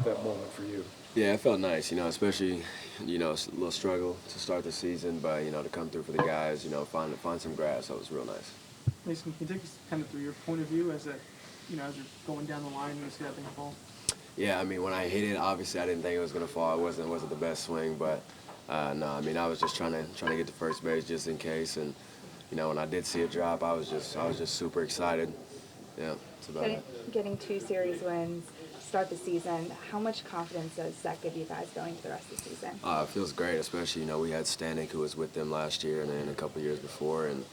that moment for you? Yeah, it felt nice, especially, it's a little struggle to start the season, but, to come through for the guys, find some grass, that was real nice. Masyn, can you take us kind of through your point of view as as you're going down the line and you see that thing fall? Yeah, I mean, when I hit it, obviously I didn't think it was going to fall. It wasn't the best swing, but no, I mean, I was just trying to get to first base just in case, and when I did see it drop, I was just super excited. Yeah, that's about it. Getting 2 series wins, start the season. How much confidence does that give you guys going to the rest of the season? It feels great, especially we had Stanek, who was with them last year and then a couple years before, and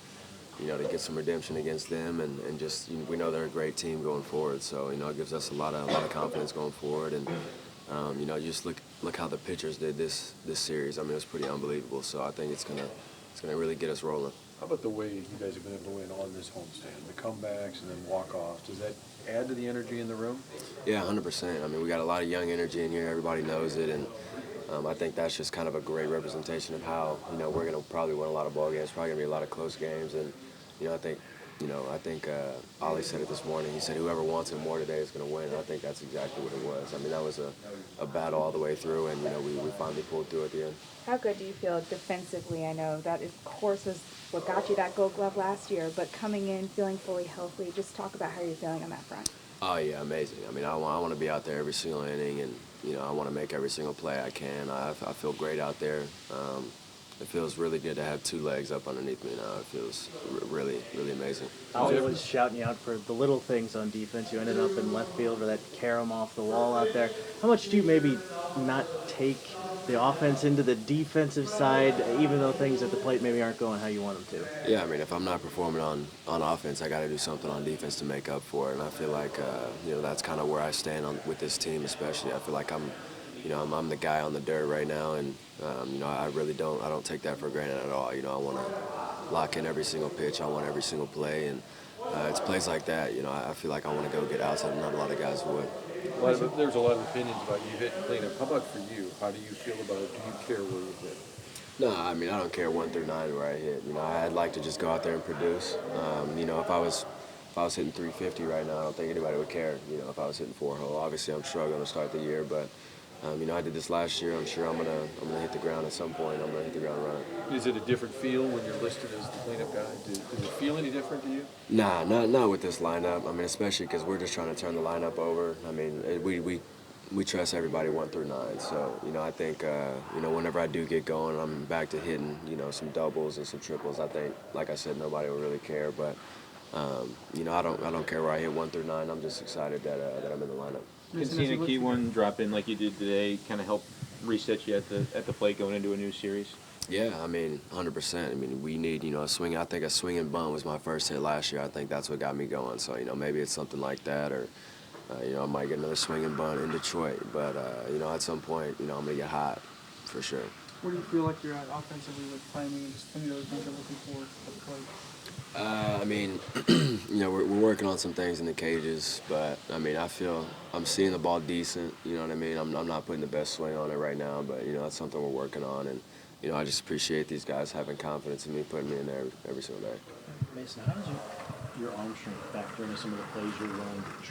to get some redemption against them, and just we know they're a great team going forward. So it gives us a lot of confidence going forward, and just look how the pitchers did this series. I mean, it was pretty unbelievable. So I think it's gonna really get us rolling. How about the way you guys have been able to win on this homestand? The comebacks and then walk-offs. Does that add to the energy in the room? Yeah, 100%. I mean, we got a lot of young energy in here. Everybody knows it, and I think that's just kind of a great representation of how we're gonna probably win a lot of ball games. Probably gonna be a lot of close games, and I think Ollie said it this morning. He said whoever wants it more today is going to win. And I think that's exactly what it was. I mean, that was a battle all the way through, and we finally pulled through at the end. How good do you feel defensively? I know that, of course, was what got you that Gold Glove last year, but coming in, feeling fully healthy, just talk about how you're feeling on that front. Oh, yeah, amazing. I mean, I want to be out there every single inning, and, I want to make every single play I can. I feel great out there. It feels really good to have 2 legs up underneath me now. It feels really, really amazing. Ollie was shouting you out for the little things on defense. You ended up in left field or that carom off the wall out there. How much do you maybe not take the offense into the defensive side, even though things at the plate maybe aren't going how you want them to? Yeah, I mean, if I'm not performing on offense, I got to do something on defense to make up for it. And I feel like, that's kind of where I stand with this team especially. I feel like I'm the guy on the dirt right now, and I don't take that for granted at all. I want to lock in every single pitch. I want every single play, and it's plays like that. I feel like I want to go get outside, and not a lot of guys would. There's a lot of opinions about you hitting cleanup. How about for you? How do you feel about it? Do you care where you hit? No, I mean, I don't care 1 through 9 where I hit. I'd like to just go out there and produce. If I was hitting 350 right now, I don't think anybody would care. If I was hitting 4-hole. Obviously, I'm struggling to start the year, but. I did this last year. I'm sure I'm gonna hit the ground at some point. I'm gonna hit the ground running. Is it a different feel when you're listed as the cleanup guy? Does it feel any different to you? Nah, not with this lineup. I mean, especially because we're just trying to turn the lineup over. I mean, we trust everybody 1 through 9. So I think whenever I do get going, I'm back to hitting some doubles and some triples. I think, like I said, nobody will really care. But I don't care where I hit 1 through 9. I'm just excited that I'm in the lineup. Can seeing a key one drop in like you did today kind of help reset you at the plate going into a new series? Yeah, I mean, 100%. I mean, we need, a swing. I think a swing and bunt was my first hit last year. I think that's what got me going. So, maybe it's something like that, or, I might get another swing and bunt in Detroit. But, at some point, I'm going to get hot for sure. Where do you feel like you're at offensively with timing and just any of those things you're looking for at the plate? I mean, we're working on some things in the cages, but, I mean, I feel I'm seeing the ball decent, you know what I mean? I'm not putting the best swing on it right now, but, that's something we're working on, and, I just appreciate these guys having confidence in me, putting me in there every single day. Masyn, how does your arm strength factor into some of the plays you're willing to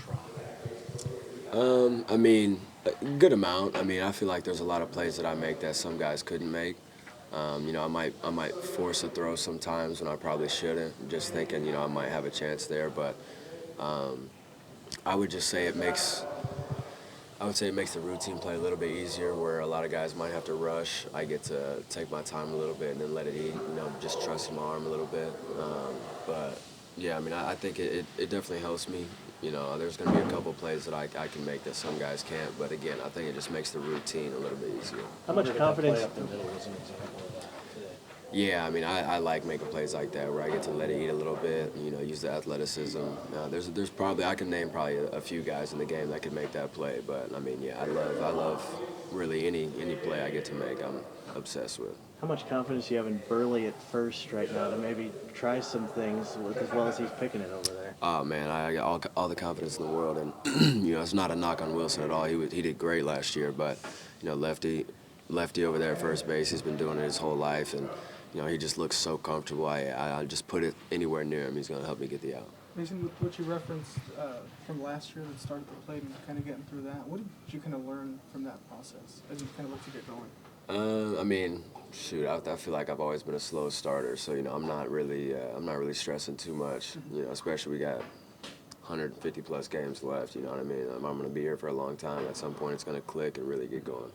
try? I mean, a good amount. I mean, I feel like there's a lot of plays that I make that some guys couldn't make. I might force a throw sometimes when I probably shouldn't, just thinking, I might have a chance there. But I would just say it makes the routine play a little bit easier, where a lot of guys might have to rush. I get to take my time a little bit and then let it eat, just trusting my arm a little bit. But, yeah, I mean, I think it definitely helps me. There's going to be a couple plays that I can make that some guys can't. But, again, I think it just makes the routine a little bit easier. How much confidence? Yeah, I mean, I like making plays like that where I get to let it eat a little bit, use the athleticism. There's probably, I can name probably a few guys in the game that could make that play. But, I mean, yeah, I love really any play I get to make. I'm obsessed with. How much confidence do you have in Burley at first right now to maybe try some things as well as he's picking it over there? Oh, man, I got all the confidence in the world. And, it's not a knock on Wilson at all. He did great last year. But, lefty over there at first base, he's been doing it his whole life. And, he just looks so comfortable. I just put it anywhere near him. He's going to help me get the out. Mason, with what you referenced from last year that started the plate and kind of getting through that, what did you kind of learn from that process as you kind of look to get going? I mean, shoot, I feel like I've always been a slow starter, so I'm not really stressing too much. Especially we got 150 plus games left. You know what I mean? I'm going to be here for a long time. At some point, it's going to click and really get going.